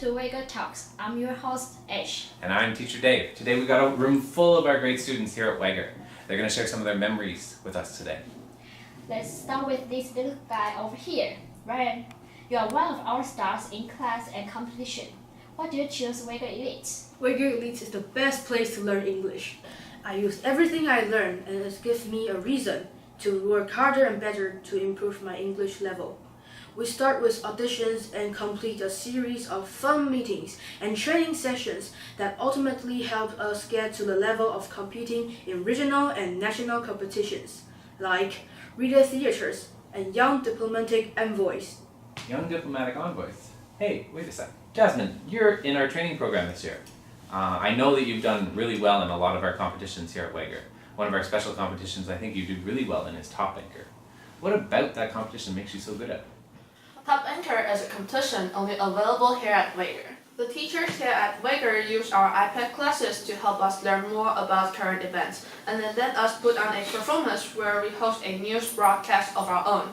to Wagor Talks. I'm your host, Ash. And I'm Teacher Dave. Today we've got a room full of our great students here at Wagor. They're going to share some of their memories with us today. Let's start with this little guy over here. Ryan, you are one of our stars in class and competition. Why do you choose Wagor Elite? Wagor Elite is the best place to learn English. I use everything I learn and it gives me a reason to work harder and better to improve my English level. We start with auditions and complete a series of fun meetings and training sessions that ultimately help us get to the level of competing in regional and national competitions, like reader theaters and young diplomatic envoys. Young diplomatic envoys. Hey, wait a sec. Jasmine, you're in our training program this year. I know that you've done really well in a lot of our competitions here at Wagor. One of our special competitions I think you do really well in is Top Anchor. What about that competition makes you so good at it? Top Anchor is a competition only available here at Wagor. The teachers here at Wagor use our iPad classes to help us learn more about current events, and then let us put on a performance where we host a news broadcast of our own.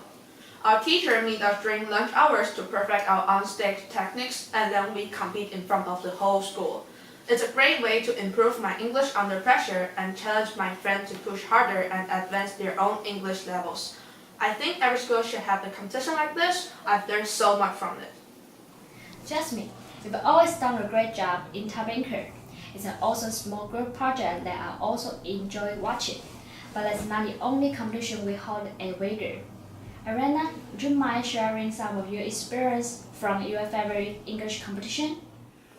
Our teacher meets us during lunch hours to perfect our on-stage techniques, and then we compete in front of the whole school. It's a great way to improve my English under pressure and challenge my friends to push harder and advance their own English levels. I think every school should have a competition like this. I've learned so much from it. Jasmine, you've always done a great job in Top Anchor. It's also a small group project that I also enjoy watching. But that's not the only competition we hold at Wagor. Arena, would you mind sharing some of your experience from your favorite English competition?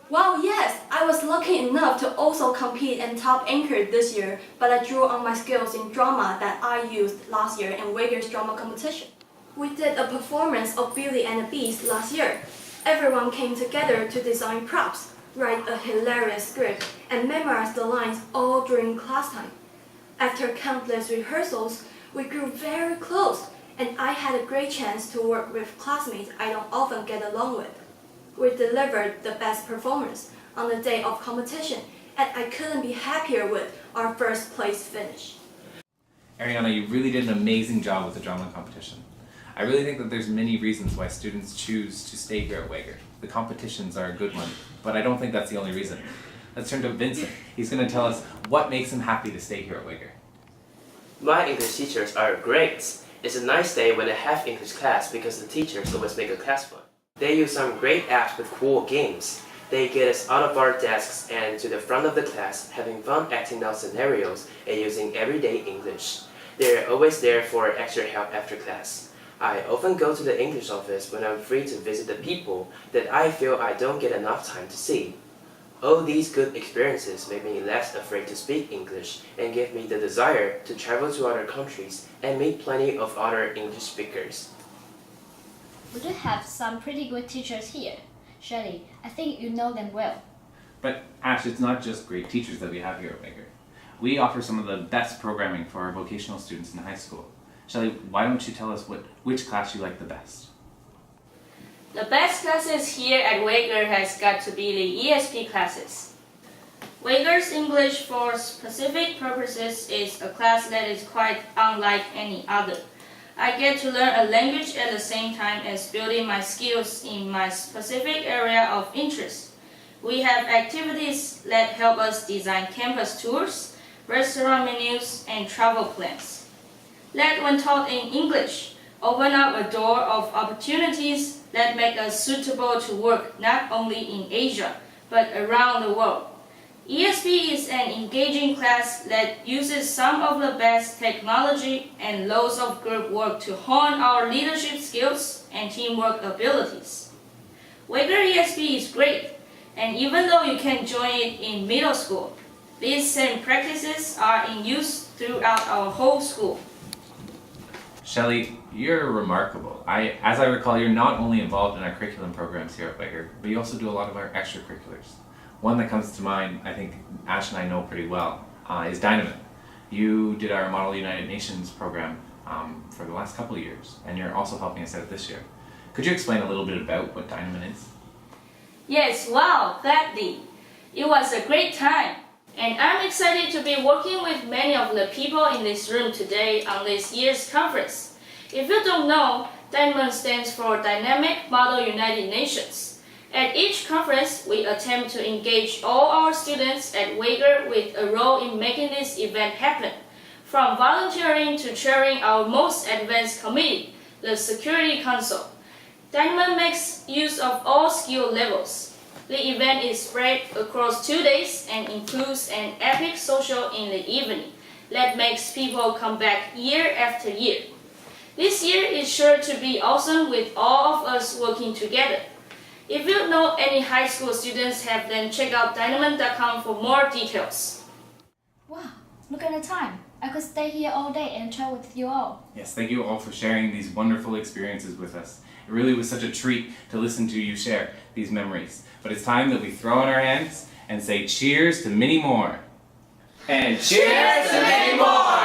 Wow, yes! I was lucky enough to also compete in Top Anchor this year, but I drew on my skills in drama that I used last year in Wagor's drama competition. We did a performance of Beauty and the Beast last year. Everyone came together to design props, write a hilarious script, and memorize the lines all during class time. After countless rehearsals, we grew very close, and I had a great chance to work with classmates I don't often get along with. We delivered the best performance on the day of competition, and I couldn't be happier with our first place finish. Ariana, you really did an amazing job with the drama competition. I really think that there's many reasons why students choose to stay here at Wagor. The competitions are a good one, but I don't think that's the only reason. Let's turn to Vincent. He's going to tell us what makes him happy to stay here at Wagor. My English teachers are great. It's a nice day when I have English class because the teachers always make a class fun. They use some great apps with cool games. They get us out of our desks and to the front of the class, having fun acting out scenarios and using everyday English. They're always there for extra help after class. I often go to the English office when I'm free to visit the people that I feel I don't get enough time to see. All these good experiences make me less afraid to speak English and give me the desire to travel to other countries and meet plenty of other English speakers. We do have some pretty good teachers here. Shelley, I think you know them well. But Ash, it's not just great teachers that we have here at Wagor. We offer some of the best programming for our vocational students in high school. Shelley, why don't you tell us which class you like the best? The best classes here at Wagor has got to be the ESP classes. Wagor's English for Specific Purposes is a class that is quite unlike any other. I get to learn a language at the same time as building my skills in my specific area of interest. We have activities that help us design campus tours, restaurant menus, and travel plans. Let, when taught in English, open up a door of opportunities that make us suitable to work not only in Asia, but around the world. ESP is an engaging class that uses some of the best technology and loads of group work to hone our leadership skills and teamwork abilities. Wagor ESP is great, and even though you can join it in middle school, these same practices are in use throughout our whole school. Shelley, you're remarkable. As I recall, you're not only involved in our curriculum programs here at Wagor, but you also do a lot of our extracurriculars. One that comes to mind, I think Ash and I know pretty well, is Dynamite. You did our Model United Nations program for the last couple of years, and you're also helping us out this year. Could you explain a little bit about what Dynamite is? Yes, wow, gladly. It was a great time, and I'm excited to be working with many of the people in this room today on this year's conference. If you don't know, Dynamite stands for Dynamic Model United Nations, At each conference, we attempt to engage all our students at Wagor with a role in making this event happen, from volunteering to chairing our most advanced committee, the Security Council. Dynamon makes use of all skill levels. The event is spread across 2 days and includes an epic social in the evening that makes people come back year after year. This year is sure to be awesome with all of us working together. If you know any high school students, have them check out dynamon.com for more details. Wow, look at the time. I could stay here all day and chat with you all. Yes, thank you all for sharing these wonderful experiences with us. It really was such a treat to listen to you share these memories. But it's time that we throw in our hands and say cheers to many more. And cheers to many more!